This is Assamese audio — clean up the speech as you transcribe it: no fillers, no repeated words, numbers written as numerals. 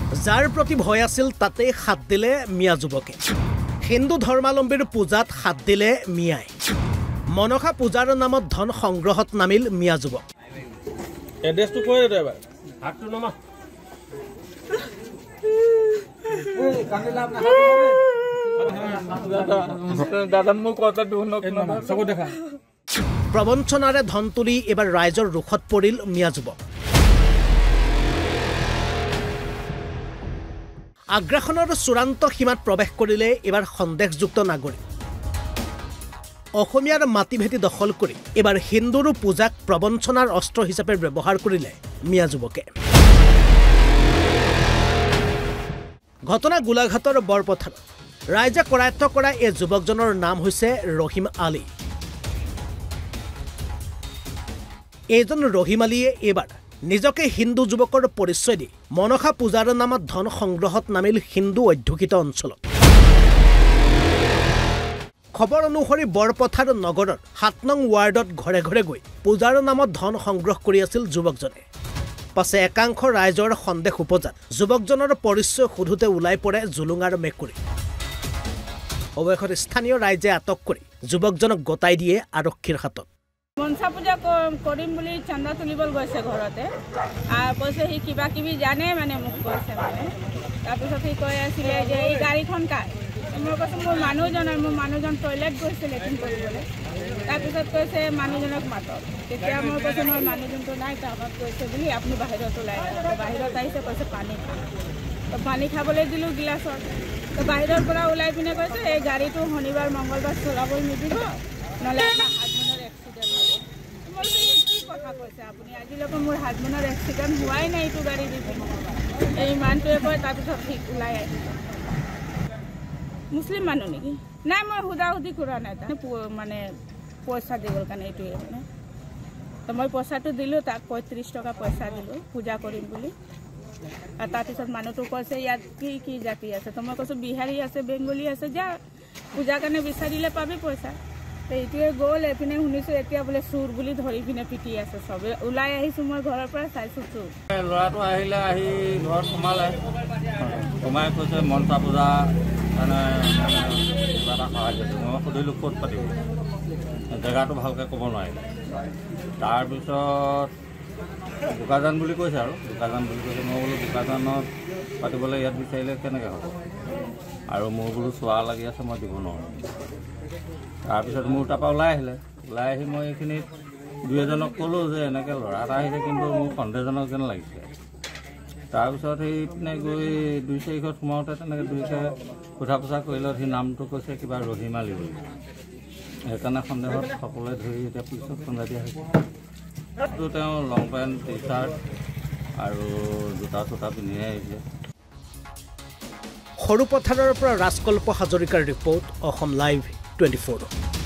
যাৰ প্ৰতি ভয় আছিল তাতে হাত দিলে মিয়া যুৱকে হিন্দু ধৰ্মাৱলম্বীৰ পূজাত হাত দিলে মিয়াই মনসা পূজাৰ নামত ধন সংগ্ৰহত নামিল মিয়া যুৱক এড্ৰেছটো কৈ দে এবাৰ হাতটো নমা দাদা মোক কথা দুনক সব দেখা প্ৰবঞ্চনাৰে ধন তুলি এবাৰ ৰাইজৰ ৰুখত পৰিল মিয়া যুৱক আগ্ৰাসনৰ চূড়ান্ত সীমাত প্ৰৱেশ কৰিলে এবাৰ সন্দেহযুক্ত নাগৰিক অসমীয়াৰ মাটি ভেটি দখল কৰি এবাৰ হিন্দুৰ পূজাক প্ৰবঞ্চনাৰ অস্ত্ৰ হিচাপে ব্যৱহাৰ কৰিলে মিয়া যুৱকে ঘটনা গোলাঘাটৰ বৰপথাৰ ৰাইজে কৰায়ত্ব কৰা এই যুৱকজনৰ নাম হৈছে ৰহিম আলী এইজন ৰহিম আলীয়ে এবাৰ নিজকে হিন্দু যুৱকৰ পৰিচয় দি মনসা পূজাৰ নামত ধন সংগ্ৰহত নামিল হিন্দু অধ্যুষিত অঞ্চলত খবৰ অনুসৰি বৰপথাৰ নগৰৰ ৭ নং ৱাৰ্ডত ঘৰে ঘৰে গৈ পূজাৰ নামত ধন সংগ্ৰহ কৰি আছিল যুৱকজনে পাছে একাংশ ৰাইজৰ সন্দেহ উপজাত যুৱকজনৰ পৰিচয় সোধোতে ওলাই পৰে জুলুঙাৰ মেকুৰী অৱশেষত স্থানীয় ৰাইজে আটক কৰি যুৱকজনক গতাই দিয়ে আৰক্ষীৰ হাতত মনসা পূজা কৰিম বুলি চন্দা তুলিবল গৈছে ঘৰতে কৈছে সি কিবা কিবি জানে মানে মোক কৈছে মানে তাৰপিছত সি কৈ আছিলে যে এই গাড়ীখন কাৰ মই কৈছোঁ মোৰ মানুহজন টয়লেট গৈছে লেট্ৰিন কৰিবলৈ তাৰপিছত কৈছে মানুহজনক মাতক তেতিয়া মই কৈছোঁ মোৰ মানুহজনটো নাই টাউনত গৈছে বুলি আপুনি বাহিৰত ওলাই বাহিৰত আহিছে কৈছে পানী খাম তো পানী খাবলৈ দিলোঁ গিলাচত তো বাহিৰৰ পৰা ওলাই পিনে কৈছে এই গাড়ীটো শনিবাৰ মংগলবাৰ চলাবলৈ নিদিব নহ'লে আপোনাৰ হাজবেণ্ডৰ এক্সিডেণ্ট হ'ব কি কথা কৈছে আপুনি আজিলৈকে মোৰ হাজবেণ্ডৰ এক্সিডেণ্ট হোৱাই নাই এইটো গাড়ী দিব এই ইমানটোৱে কয় তাৰপিছত ঠিক ওলাই আহিব মুছলিম মানুহ নেকি নাই মই সুধি কৰা নাই মানে পইচা দিবৰ কাৰণে এইটোৱে মানে তো মই পইচাটো দিলোঁ তাক ৩৫ টকা পইচা দিলোঁ পূজা কৰিম বুলি আৰু তাৰপিছত মানুহটো কৈছে ইয়াত কি জাতি আছে তো মই কৈছোঁ বিহাৰী আছে বেংগলী আছে যা পূজাৰ কাৰণে বিচাৰিলে পাবি পইচা তো এইটোৱে গ'ল এইপিনে শুনিছোঁ এতিয়া বোলে চুৰ বুলি ধৰি পিনে পিটি আছে চবে ওলাই আহিছোঁ মই ঘৰৰ পৰা চাইছোঁ চুৰ ল'ৰাটো আহিলে আহি ঘৰত সোমাই কৈছে মনসা পূজা মানে কিবা এটা সহায় কৰিছে মই সুধিলোঁ ক'ত পাতিব জেগাটো ভালকৈ ক'ব নোৱাৰিলে তাৰপিছত বোকাজান বুলি কৈছে আৰু বোকাজান বুলি কৈছে মই বোলো বোকাজানত পাতিবলৈ ইয়াত বিচাৰিলে কেনেকৈ হ'ব আৰু মোৰ বোলো চোৱা লাগি আছে মই দিব নোৱাৰোঁ তাৰপিছত মোৰ তাৰপৰা ওলাই আহি মই এইখিনিত দুই এজনক ক'লোঁ যে এনেকৈ ল'ৰা এটা আহিছে কিন্তু মোৰ সন্দেহজনক যেন লাগিছে তাৰপিছত সেইপিনে গৈ ২ তাৰিখত সোমাওঁতে তেনেকৈ দুয়োকে সোধা পোছা কৰিলত সি নামটো কৈছে কিবা ৰহিম আলী বুলি সেইকাৰণে সন্দেহত সকলোৱে ধৰি এতিয়া পুলিচত খন্দা দিয়া হৈছে তেওঁ লং পেণ্ট টি চাৰ্ট আৰু জোতা চোতা পিন্ধিহে আহিছে সৰুপথাৰৰ পৰা ৰাজকল্প হাজৰিকাৰ ৰিপৰ্ট অসম লাইভ 24